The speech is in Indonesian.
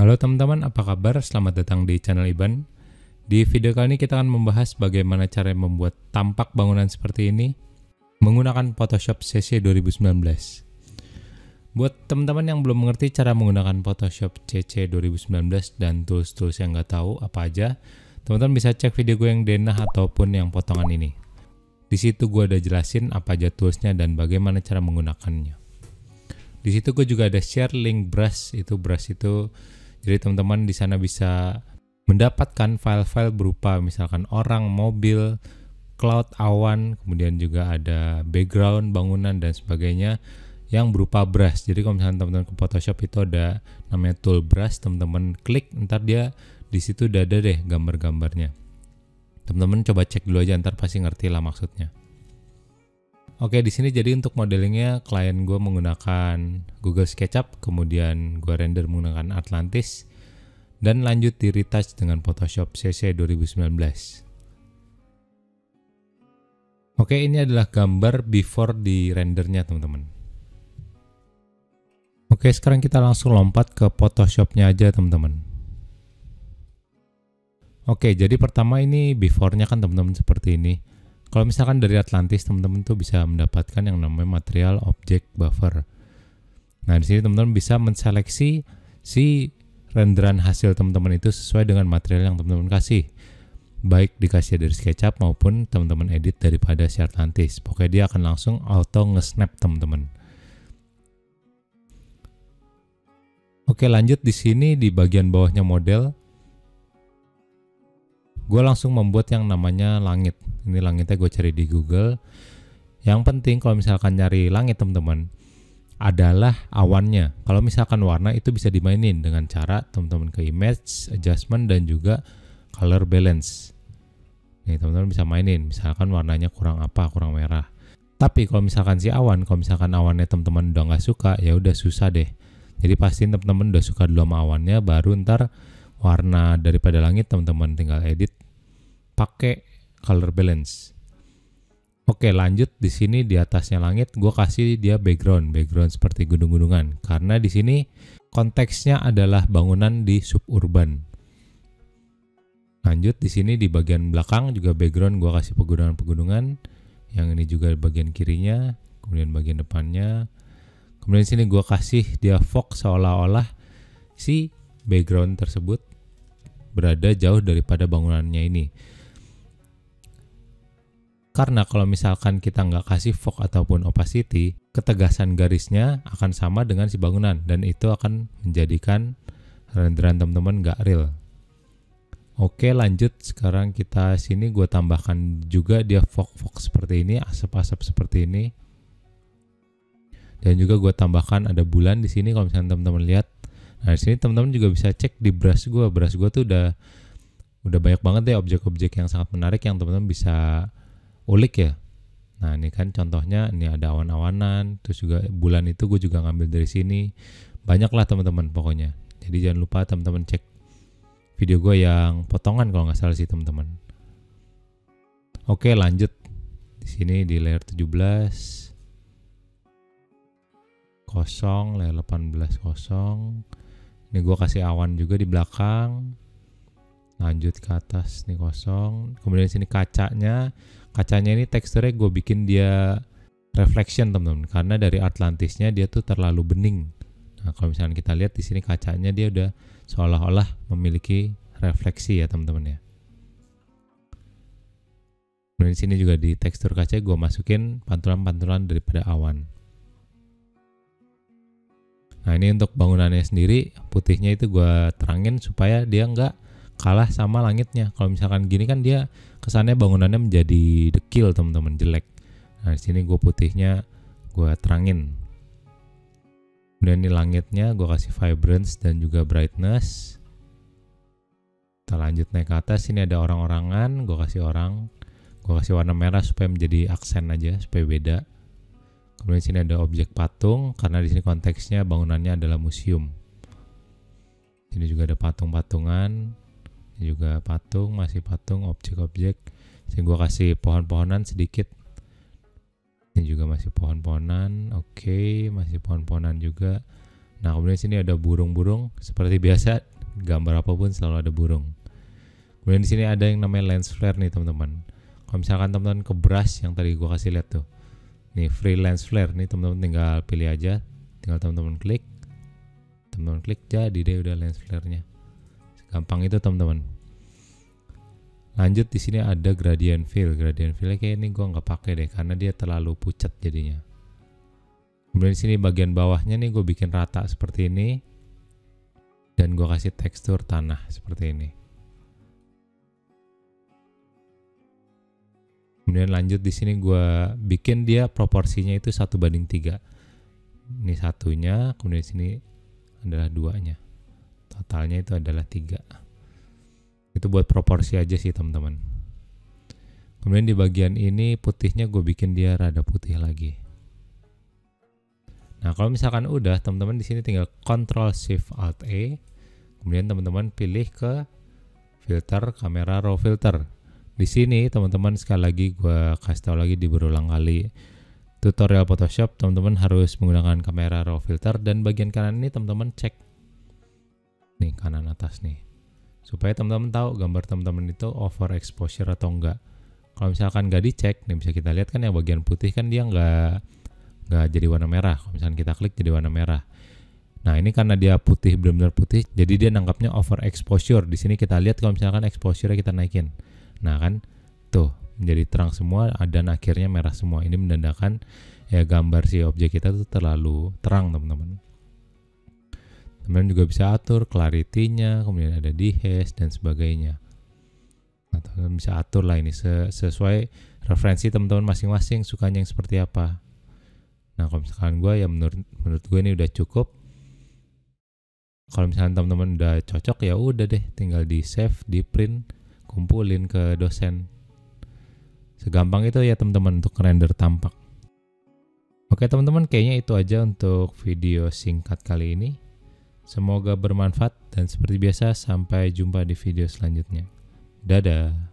Halo teman-teman, apa kabar? Selamat datang di channel Iban. Di video kali ini kita akan membahas bagaimana cara membuat tampak bangunan seperti ini menggunakan Photoshop CC 2019. Buat teman-teman yang belum mengerti cara menggunakan Photoshop CC 2019 dan tools-tools yang nggak tahu apa aja, teman-teman bisa cek video gue yang denah ataupun yang potongan ini. Di situ gue udah jelasin apa aja toolsnya dan bagaimana cara menggunakannya. Di situ gue juga ada share link brush itu jadi teman-teman di sana bisa mendapatkan file-file berupa misalkan orang, mobil, cloud, awan, kemudian juga ada background, bangunan dan sebagainya yang berupa brush. Jadi kalau misalkan teman-teman ke Photoshop itu ada namanya tool brush, teman-teman klik, ntar dia di situ udah ada deh gambar-gambarnya. Teman-teman coba cek dulu aja, ntar pasti ngerti lah maksudnya. Oke, di sini jadi untuk modelingnya klien gue menggunakan Google SketchUp, kemudian gue render menggunakan Atlantis, dan lanjut di retouch dengan Photoshop CC 2019. Oke, ini adalah gambar before di rendernya teman-teman. Oke, sekarang kita langsung lompat ke Photoshopnya aja teman-teman. Oke, jadi pertama ini before-nya kan teman-teman seperti ini. Kalau misalkan dari Atlantis teman-teman tuh bisa mendapatkan yang namanya material object buffer. Nah, di sini teman-teman bisa menseleksi si renderan hasil teman-teman itu sesuai dengan material yang teman-teman kasih. Baik dikasih dari SketchUp maupun teman-teman edit daripada si Atlantis. Pokoknya dia akan langsung auto nge-snap teman-teman. Oke, lanjut di sini di bagian bawahnya model. Gue langsung membuat yang namanya langit. Ini langitnya gue cari di Google. Yang penting kalau misalkan nyari langit teman-teman adalah awannya. Kalau misalkan warna itu bisa dimainin dengan cara teman-teman ke image, adjustment dan juga color balance. Nih teman-teman bisa mainin. Misalkan warnanya kurang apa, kurang merah. Tapi kalau misalkan si awan, kalau misalkan awannya teman-teman udah nggak suka, ya udah susah deh. Jadi pastiin teman-teman udah suka dulu sama awannya, baru ntar warna daripada langit teman-teman tinggal edit pakai color balance. Oke, lanjut di sini di atasnya langit gue kasih dia background seperti gunung-gunungan karena di sini konteksnya adalah bangunan di suburban. Lanjut di sini di bagian belakang juga background gue kasih pegunungan-pegunungan. Yang ini juga bagian kirinya, kemudian bagian depannya. Kemudian di sini gue kasih dia fog seolah-olah si background tersebut berada jauh daripada bangunannya ini. Karena kalau misalkan kita nggak kasih fog ataupun opacity, ketegasan garisnya akan sama dengan si bangunan dan itu akan menjadikan renderan teman-teman nggak real. Oke, lanjut sekarang kita sini gue tambahkan juga dia fog seperti ini, asap-asap seperti ini. Dan juga gue tambahkan ada bulan di sini kalau misalkan teman-teman lihat. Nah, di sini teman-teman juga bisa cek di brush gue. Brush gue tuh udah banyak banget deh objek-objek yang sangat menarik yang teman-teman bisa ulik ya. Nah, ini kan contohnya, ini ada awan-awanan, terus juga bulan itu gue juga ngambil dari sini. Banyak lah teman-teman pokoknya. Jadi jangan lupa teman-teman cek video gue yang potongan kalau nggak salah sih teman-teman. Oke, lanjut. Di sini di layer 17 kosong, layer 18 kosong. Ini gue kasih awan juga di belakang. Lanjut ke atas, nih kosong. Kemudian di sini kacanya ini teksturnya gue bikin dia reflection teman-teman, karena dari Atlantisnya dia tuh terlalu bening. Nah, kalau misalnya kita lihat di sini kacanya dia udah seolah-olah memiliki refleksi ya teman-teman ya. Kemudian di sini juga di tekstur kaca gue masukin pantulan-pantulan daripada awan. Nah, ini untuk bangunannya sendiri, putihnya itu gue terangin supaya dia nggak kalah sama langitnya. Kalau misalkan gini kan dia kesannya bangunannya menjadi dekil teman-teman, jelek. Nah, di sini gue putihnya gue terangin. Kemudian ini langitnya gue kasih vibrance dan juga brightness. Kita lanjut naik ke atas, sini ada orang-orangan, gue kasih warna merah supaya menjadi aksen aja, supaya beda. Kemudian sini ada objek patung, karena di sini konteksnya bangunannya adalah museum. Sini juga ada patung-patungan, ini juga patung, masih patung, objek-objek. Sini gue kasih pohon-pohonan sedikit. Ini juga masih pohon-pohonan, oke, masih pohon-pohonan juga. Nah, kemudian di sini ada burung-burung. Seperti biasa, gambar apapun selalu ada burung. Kemudian di sini ada yang namanya lens flare nih teman-teman. Kalau misalkan teman-teman ke brush yang tadi gua kasih lihat tuh, nih free lens flare nih teman-teman tinggal pilih aja, tinggal teman-teman klik jadi deh udah lens flare-nya. Gampang itu teman-teman. Lanjut di sini ada gradient fill. Gradient fill kayak ini gua nggak pakai deh karena dia terlalu pucat jadinya. Kemudian di sini bagian bawahnya nih gue bikin rata seperti ini dan gue kasih tekstur tanah seperti ini. Kemudian lanjut di sini gue bikin dia proporsinya itu 1:3. Ini satunya, kemudian di sini adalah 2-nya. Totalnya itu adalah 3. Itu buat proporsi aja sih teman-teman. Kemudian di bagian ini putihnya gue bikin dia rada putih lagi. Nah, kalau misalkan udah, teman-teman di sini tinggal Ctrl Shift Alt E. Kemudian teman-teman pilih ke filter kamera raw filter. Di sini teman-teman sekali lagi gue kasih tahu lagi di berulang kali. Tutorial Photoshop teman-teman harus menggunakan kamera raw filter dan bagian kanan ini teman-teman cek. Nih kanan atas nih. Supaya teman-teman tahu gambar teman-teman itu overexposure atau enggak. Kalau misalkan nggak dicek, nih bisa kita lihat kan yang bagian putih kan dia nggak jadi warna merah. Kalau misalkan kita klik jadi warna merah. Nah, ini karena dia putih, benar-benar putih, jadi dia nangkapnya overexposure. Di sini kita lihat kalau misalkan exposure kita naikin. Nah, kan tuh menjadi terang semua dan akhirnya merah semua. Ini menandakan ya gambar si objek kita tuh terlalu terang, teman-teman. Teman-teman juga bisa atur clarity-nya, kemudian ada dehaze dan sebagainya. Nah, teman-teman bisa atur lah ini sesuai referensi teman-teman masing-masing sukanya yang seperti apa. Nah, kalau misalkan gue ya menurut gue ini udah cukup. Kalau misalkan teman-teman udah cocok ya udah deh, tinggal di save, di print, kumpulin ke dosen. Segampang itu ya teman-teman untuk render tampak. Oke teman-teman, kayaknya itu aja untuk video singkat kali ini. Semoga bermanfaat dan seperti biasa sampai jumpa di video selanjutnya. Dadah.